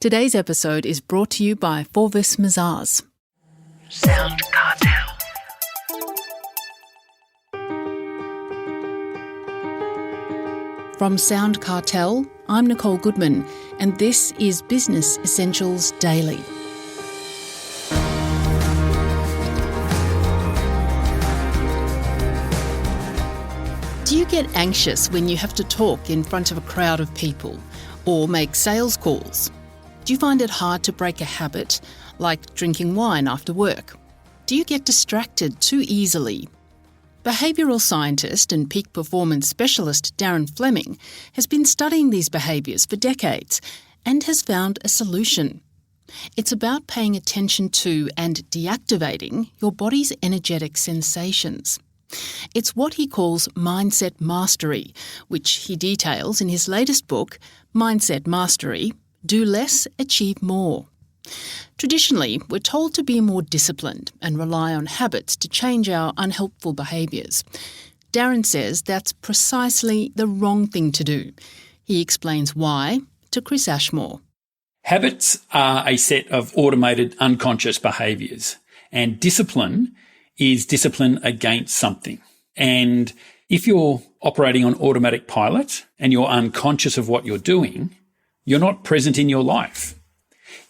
Today's episode is brought to you by Forvis Mazars. SoundCartel. From SoundCartel, I'm Nicole Goodman, and this is Business Essentials Daily. Do you get anxious when you have to talk in front of a crowd of people or make sales calls? Do you find it hard to break a habit, like drinking wine after work? Do you get distracted too easily? Behavioural scientist and peak performance specialist Darren Fleming has been studying these behaviours for decades and has found a solution. It's about paying attention to and deactivating your body's energetic sensations. It's what he calls mindset mastery, which he details in his latest book, Mindset Mastery: Do Less, Achieve More. Traditionally, we're told to be more disciplined and rely on habits to change our unhelpful behaviours. Darren says that's precisely the wrong thing to do. He explains why to Chris Ashmore. Habits are a set of automated unconscious behaviours, and discipline is discipline against something. And if you're operating on automatic pilot and you're unconscious of what you're doing, you're not present in your life.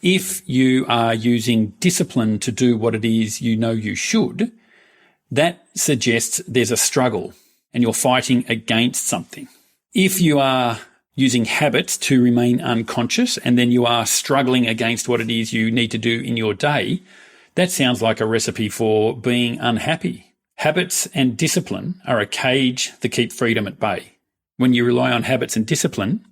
If you are using discipline to do what it is you know you should, that suggests there's a struggle and you're fighting against something. If you are using habits to remain unconscious and then you are struggling against what it is you need to do in your day, that sounds like a recipe for being unhappy. Habits and discipline are a cage that keep freedom at bay. When you rely on habits and discipline,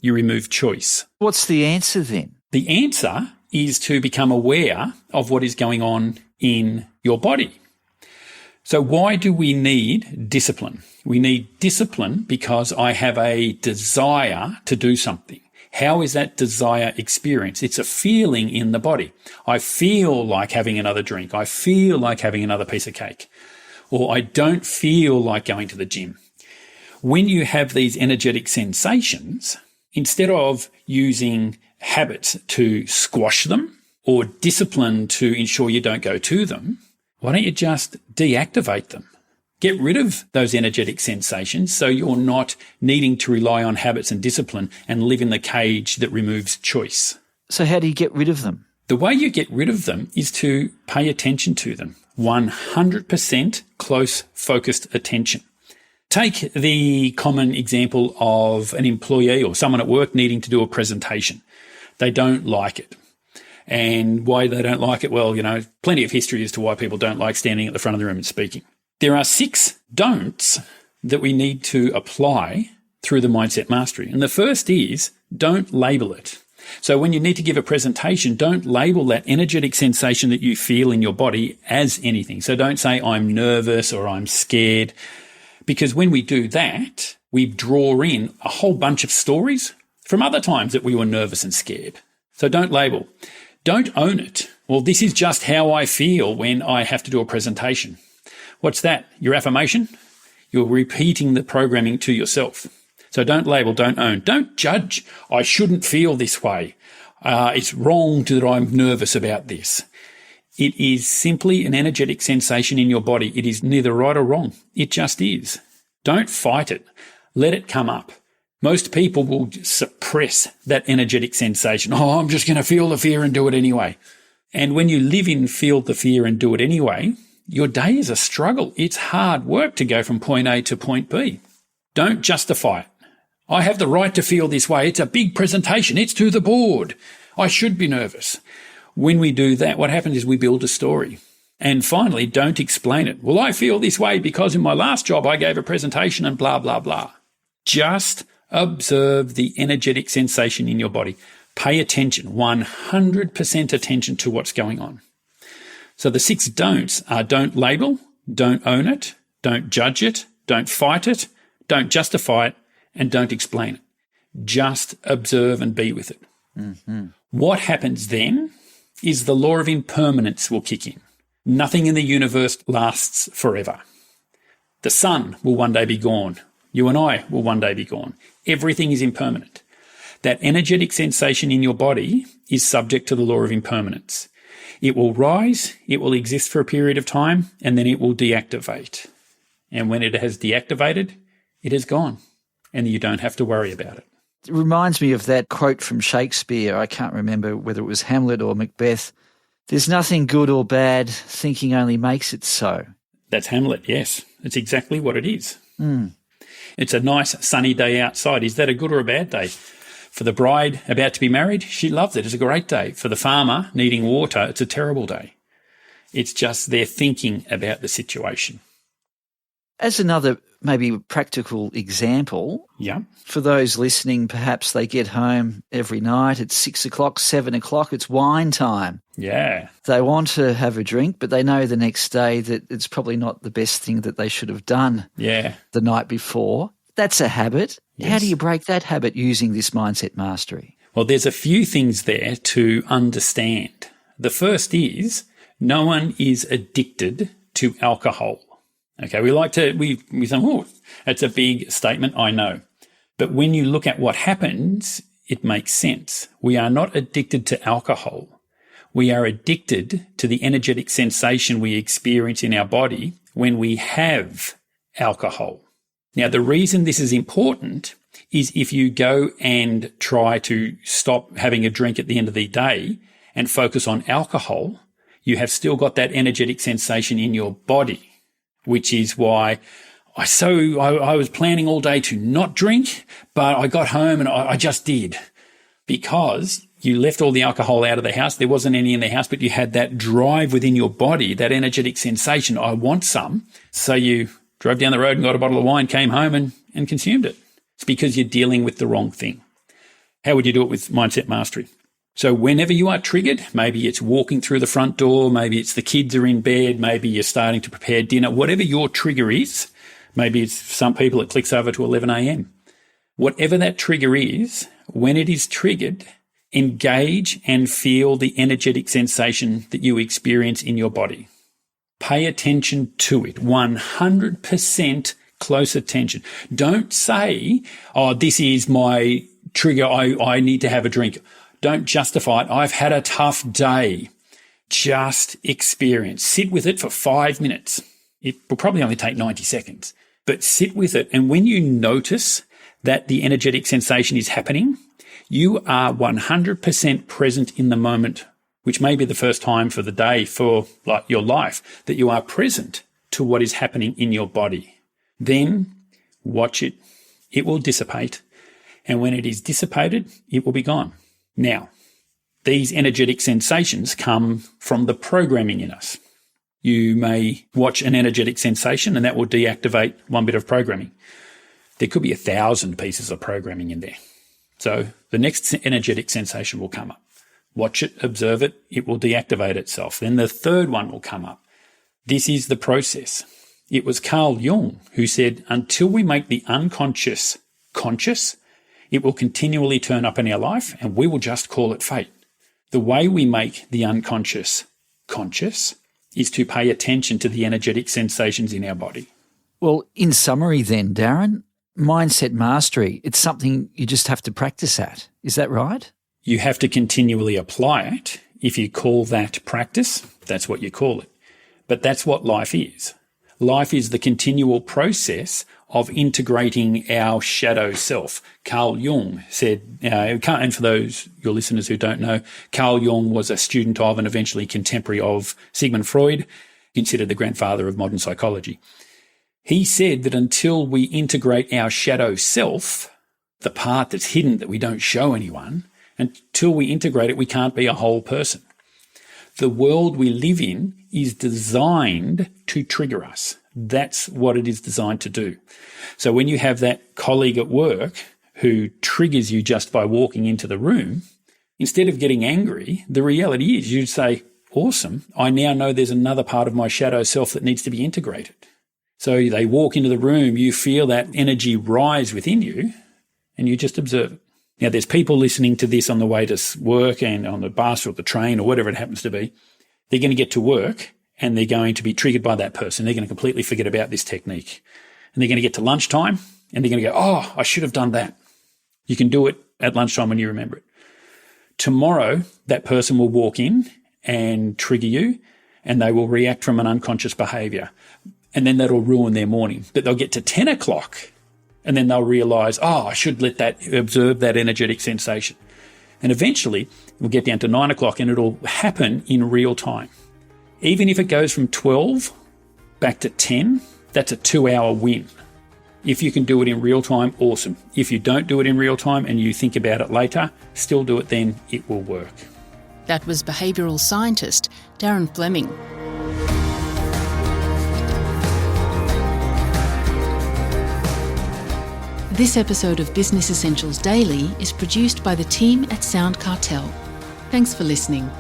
you remove choice. What's the answer then? The answer is to become aware of what is going on in your body. So why do we need discipline? We need discipline because I have a desire to do something. How is that desire experienced? It's a feeling in the body. I feel like having another drink. I feel like having another piece of cake. Or I don't feel like going to the gym. When you have these energetic sensations, instead of using habits to squash them or discipline to ensure you don't go to them, why don't you just deactivate them? Get rid of those energetic sensations so you're not needing to rely on habits and discipline and live in the cage that removes choice. So how do you get rid of them? The way you get rid of them is to pay attention to them. 100% close, focused attention. Take the common example of an employee or someone at work needing to do a presentation. They don't like it. And why they don't like it? Well, plenty of history as to why people don't like standing at the front of the room and speaking. There are 6 don'ts that we need to apply through the mindset mastery. And the first is don't label it. So when you need to give a presentation, don't label that energetic sensation that you feel in your body as anything. So don't say I'm nervous or I'm scared, because when we do that, we draw in a whole bunch of stories from other times that we were nervous and scared. So don't label. Don't own it. Well, this is just how I feel when I have to do a presentation. What's that? Your affirmation? You're repeating the programming to yourself. So don't label, don't own. Don't judge. I shouldn't feel this way. It's wrong that I'm nervous about this. It is simply an energetic sensation in your body. It is neither right or wrong. It just is. Don't fight it. Let it come up. Most people will suppress that energetic sensation. Oh, I'm just going to feel the fear and do it anyway. And when you live in feel the fear and do it anyway, your day is a struggle. It's hard work to go from point A to point B. Don't justify it. I have the right to feel this way. It's a big presentation. It's to the board. I should be nervous. When we do that, what happens is we build a story. And finally, don't explain it. Well, I feel this way because in my last job I gave a presentation and blah, blah, blah. Just observe the energetic sensation in your body. Pay attention, 100% attention to what's going on. So the 6 don'ts are don't label, don't own it, don't judge it, don't fight it, don't justify it, and don't explain it. Just observe and be with it. Mm-hmm. What happens then is the law of impermanence will kick in. Nothing in the universe lasts forever. The sun will one day be gone. You and I will one day be gone. Everything is impermanent. That energetic sensation in your body is subject to the law of impermanence. It will rise, it will exist for a period of time, and then it will deactivate. And when it has deactivated, it is gone, and you don't have to worry about it. It reminds me of that quote from Shakespeare. I can't remember whether it was Hamlet or Macbeth. There's nothing good or bad, thinking only makes it so. That's Hamlet, yes. It's exactly what it is. Mm. It's a nice sunny day outside. Is that a good or a bad day? For the bride about to be married, she loves it. It's a great day. For the farmer needing water, it's a terrible day. It's just they're thinking about the situation. As another maybe practical example, Yeah. for those listening, perhaps they get home every night at 6 o'clock, 7 o'clock, it's wine time. Yeah. They want to have a drink, but they know the next day that it's probably not the best thing that they should have done Yeah. the night before. That's a habit. Yes. How do you break that habit using this mindset mastery? Well, there's a few things there to understand. The first is no one is addicted to alcohol. Okay, we think, oh, that's a big statement, I know. But when you look at what happens, it makes sense. We are not addicted to alcohol. We are addicted to the energetic sensation we experience in our body when we have alcohol. Now, the reason this is important is if you go and try to stop having a drink at the end of the day and focus on alcohol, you have still got that energetic sensation in your body, which is why I was planning all day to not drink, but I got home and I just did, because you left all the alcohol out of the house. There wasn't any in the house, but you had that drive within your body, that energetic sensation. I want some. So you drove down the road and got a bottle of wine, came home and consumed it. It's because you're dealing with the wrong thing. How would you do it with mindset mastery? So whenever you are triggered, maybe it's walking through the front door, maybe it's the kids are in bed, maybe you're starting to prepare dinner, whatever your trigger is, maybe it's some people it clicks over to 11 a.m. Whatever that trigger is, when it is triggered, engage and feel the energetic sensation that you experience in your body. Pay attention to it, 100% close attention. Don't say, oh, this is my trigger, I need to have a drink. Don't justify it. I've had a tough day. Just experience. Sit with it for 5 minutes. It will probably only take 90 seconds, but sit with it. And when you notice that the energetic sensation is happening, you are 100% present in the moment, which may be the first time for the day for like your life that you are present to what is happening in your body. Then watch it. It will dissipate. And when it is dissipated, it will be gone. Now, these energetic sensations come from the programming in us. You may watch an energetic sensation and that will deactivate one bit of programming. There could be 1,000 pieces of programming in there. So the next energetic sensation will come up. Watch it, observe it, it will deactivate itself. Then the third one will come up. This is the process. It was Carl Jung who said, until we make the unconscious conscious, it will continually turn up in our life and we will just call it fate. The way we make the unconscious conscious is to pay attention to the energetic sensations in our body. Well, in summary then, Darren, mindset mastery, it's something you just have to practice at. Is that right? You have to continually apply it. If you call that practice, that's what you call it. But that's what life is. Life is the continual process of integrating our shadow self. Carl Jung said, and for those, your listeners who don't know, Carl Jung was a student of and eventually contemporary of Sigmund Freud, considered the grandfather of modern psychology. He said that until we integrate our shadow self, the part that's hidden that we don't show anyone, until we integrate it, we can't be a whole person. The world we live in is designed to trigger us. That's what it is designed to do. So when you have that colleague at work who triggers you just by walking into the room, instead of getting angry, the reality is you'd say, awesome, I now know there's another part of my shadow self that needs to be integrated. So they walk into the room, you feel that energy rise within you, and you just observe it. Now, there's people listening to this on the way to work and on the bus or the train or whatever it happens to be. They're going to get to work and they're going to be triggered by that person. They're going to completely forget about this technique. And they're going to get to lunchtime and they're going to go, oh, I should have done that. You can do it at lunchtime when you remember it. Tomorrow, that person will walk in and trigger you, and they will react from an unconscious behaviour. And then that'll ruin their morning. But they'll get to 10 o'clock and then they'll realise, I should observe that energetic sensation. And eventually we'll get down to 9 o'clock and it'll happen in real time. Even if it goes from 12 back to 10, that's a 2-hour win. If you can do it in real time, awesome. If you don't do it in real time and you think about it later, still do it then, it will work. That was behavioural scientist Darren Fleming. This episode of Business Essentials Daily is produced by the team at SoundCartel. Thanks for listening.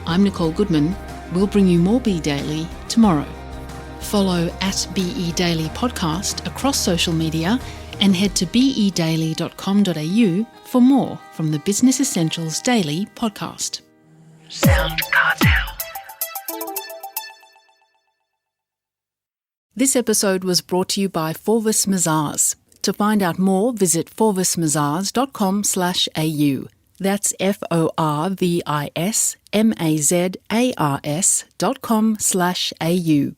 I'm Nicole Goodman. We'll bring you more Be Daily tomorrow. Follow at BE Daily Podcast across social media and head to bedaily.com.au for more from the Business Essentials Daily podcast. SoundCartel. This episode was brought to you by Forvis Mazars. To find out more, visit forvismazars.com/au. That's FORVISMAZARS.com/au.